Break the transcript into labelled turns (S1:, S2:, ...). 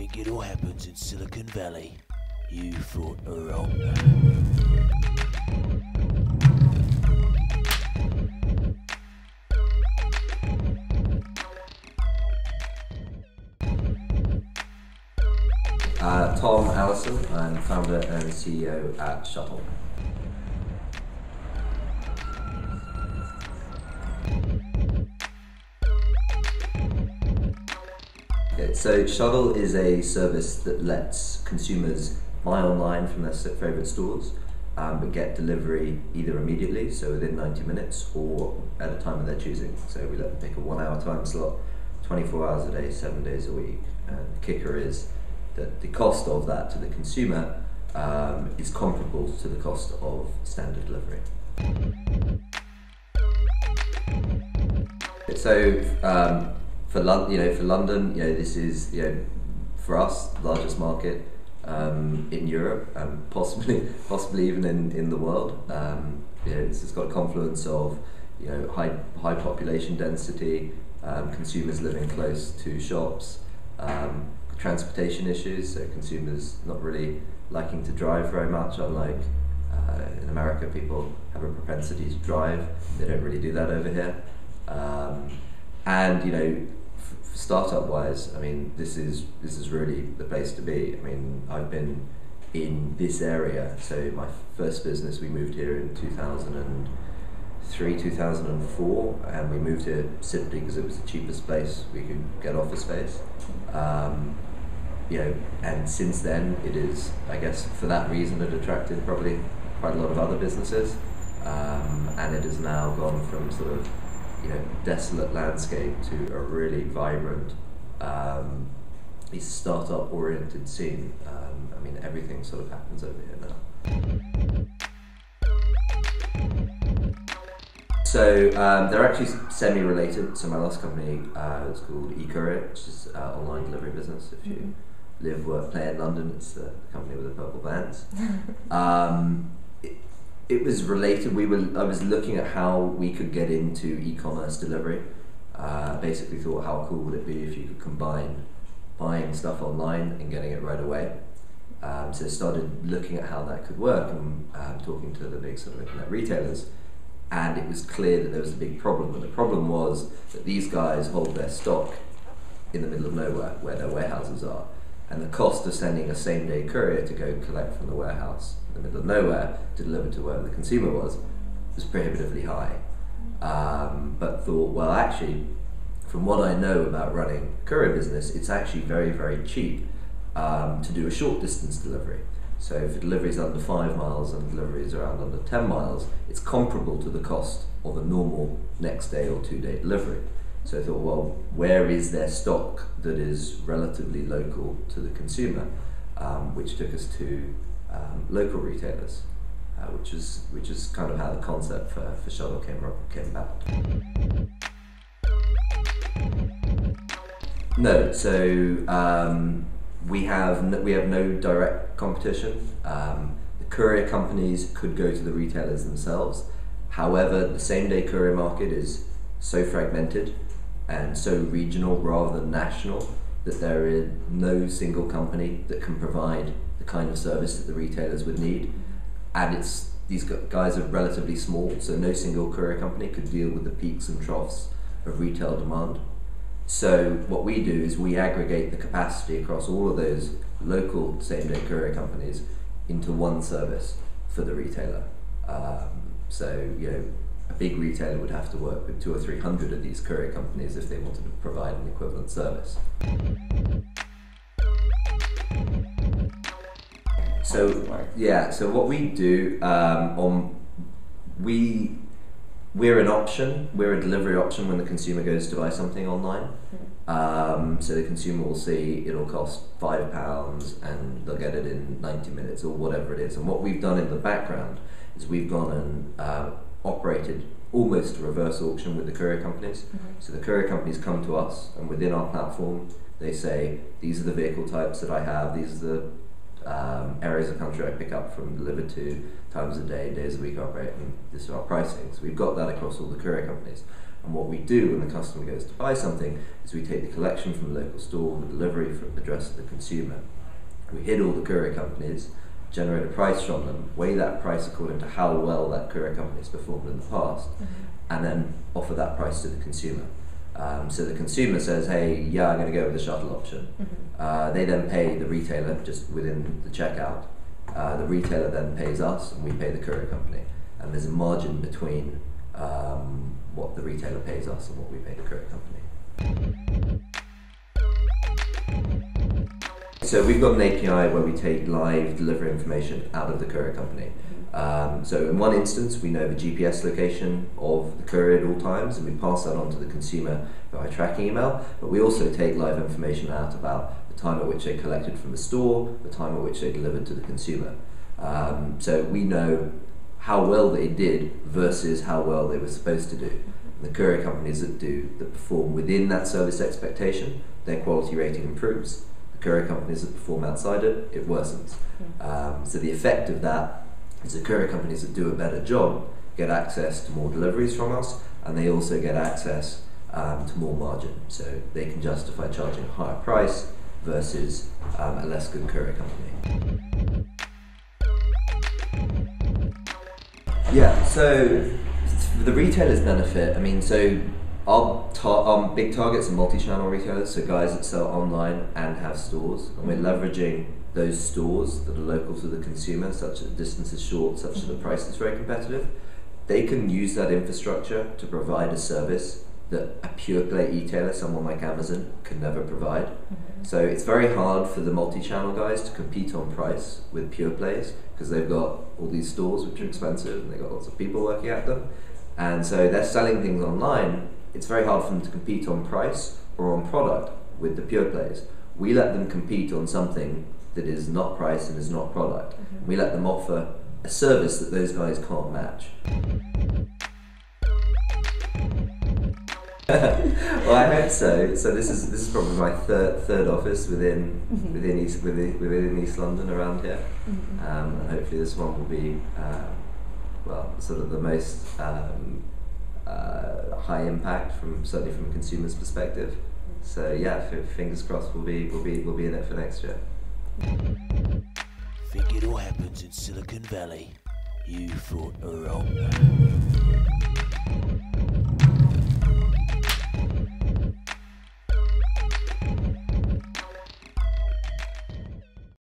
S1: think it all happens in Silicon Valley. You thought wrong.
S2: Tom Allason, I'm founder and CEO at Shutl. Okay, so Shutl is a service that lets consumers buy online from their favourite stores, but get delivery either immediately, so within 90 minutes, or at a time of their choosing. So we let them pick a 1 hour time slot, 24 hours a day, 7 days a week. And the kicker is that the cost of that to the consumer is comparable to the cost of standard delivery. So for London, this is for us the largest market in Europe and possibly even in the world. It's got a confluence of high population density, consumers living close to shops. Transportation issues, so consumers not really liking to drive very much, unlike in America people have a propensity to drive. They don't really do that over here. And startup wise, this is really the place to be. I've been in this area, so my first business, we moved here in 2003, 2004, and we moved here simply because it was the cheapest place we could get office space. And since then it is, I guess, for that reason it attracted probably quite a lot of other businesses, and it has now gone from sort of desolate landscape to a really vibrant, startup oriented scene. Everything sort of happens over here now. So they're actually semi-related. So my last company is called eCourier, which is an online delivery business. If you live, work, play in London, it's the company with the purple vans. It was related. I was looking at how we could get into e-commerce delivery. Basically thought, how cool would it be if you could combine buying stuff online and getting it right away. So started looking at how that could work and talking to the big sort of internet retailers. And it was clear that there was a big problem. And the problem was that these guys hold their stock in the middle of nowhere where their warehouses are. And the cost of sending a same-day courier to go collect from the warehouse in the middle of nowhere to deliver to where the consumer was prohibitively high. But thought, well, actually, from what I know about running a courier business, it's actually very, very cheap to do a short distance delivery. So if a delivery is under 5 miles and delivery is around under 10 miles, it's comparable to the cost of a normal next day or 2 day delivery. So I thought, well, where is their stock that is relatively local to the consumer? Which took us to local retailers, which is kind of how the concept for Shutl came about. No, so we have no direct competition. The courier companies could go to the retailers themselves. However, the same-day courier market is so fragmented and so regional rather than national that there is no single company that can provide the kind of service that the retailers would need. And these guys are relatively small, so no single courier company could deal with the peaks and troughs of retail demand. So what we do is we aggregate the capacity across all of those local same-day courier companies into one service for the retailer. A big retailer would have to work with 200 or 300 of these courier companies if they wanted to provide an equivalent service. So what we do, we're an option. We're a delivery option when the consumer goes to buy something online. So the consumer will see it'll cost £5 and they'll get it in 90 minutes or whatever it is. And what we've done in the background is we've gone and operated almost a reverse auction with the courier companies. So the courier companies come to us, and within our platform they say, these are the vehicle types that I have, these are the areas of country I pick up from, delivered to, times a day, days a week I operate, and this is our pricing. So we've got that across all the courier companies. And what we do when the customer goes to buy something is we take the collection from the local store, the delivery address to the consumer. We hit all the courier companies, generate a price from them, weigh that price according to how well that courier company has performed in the past, and then offer that price to the consumer. So the consumer says, hey, yeah, I'm going to go with the shuttle option. They then pay the retailer just within the checkout. The retailer then pays us, and we pay the courier company. And there's a margin between what the retailer pays us and what we pay the courier company. So we've got an API where we take live delivery information out of the courier company. So in one instance, we know the GPS location of the courier at all times, and we pass that on to the consumer by tracking email. But we also take live information out about the time at which they collected from the store, the time at which they delivered to the consumer. So we know how well they did versus how well they were supposed to do. And the courier companies that perform within that service expectation, their quality rating improves. The courier companies that perform outside it worsens. So the effect of that is the courier companies that do a better job get access to more deliveries from us, and they also get access to more margin. So they can justify charging a higher price versus a less good courier company. Yeah, so the retailers benefit. I mean, so our big targets are multi-channel retailers, so guys that sell online and have stores, and we're leveraging those stores that are local to the consumer, such that the distance is short, such that the price is very competitive. They can use that infrastructure to provide a service that a pure play retailer, someone like Amazon, can never provide. So it's very hard for the multi-channel guys to compete on price with pure plays, because they've got all these stores which are expensive and they've got lots of people working at them, and so they're selling things online. It's very hard for them to compete on price or on product with the pure plays. We let them compete on something that is not price and is not product. We let them offer a service that those guys can't match. Well, I hope so. So this is probably my third office within East London around here, and hopefully this one will be sort of the most high impact certainly from a consumer's perspective. So yeah, fingers crossed we'll be in it for next year.
S1: Think it all happens in Silicon Valley. You thought wrong.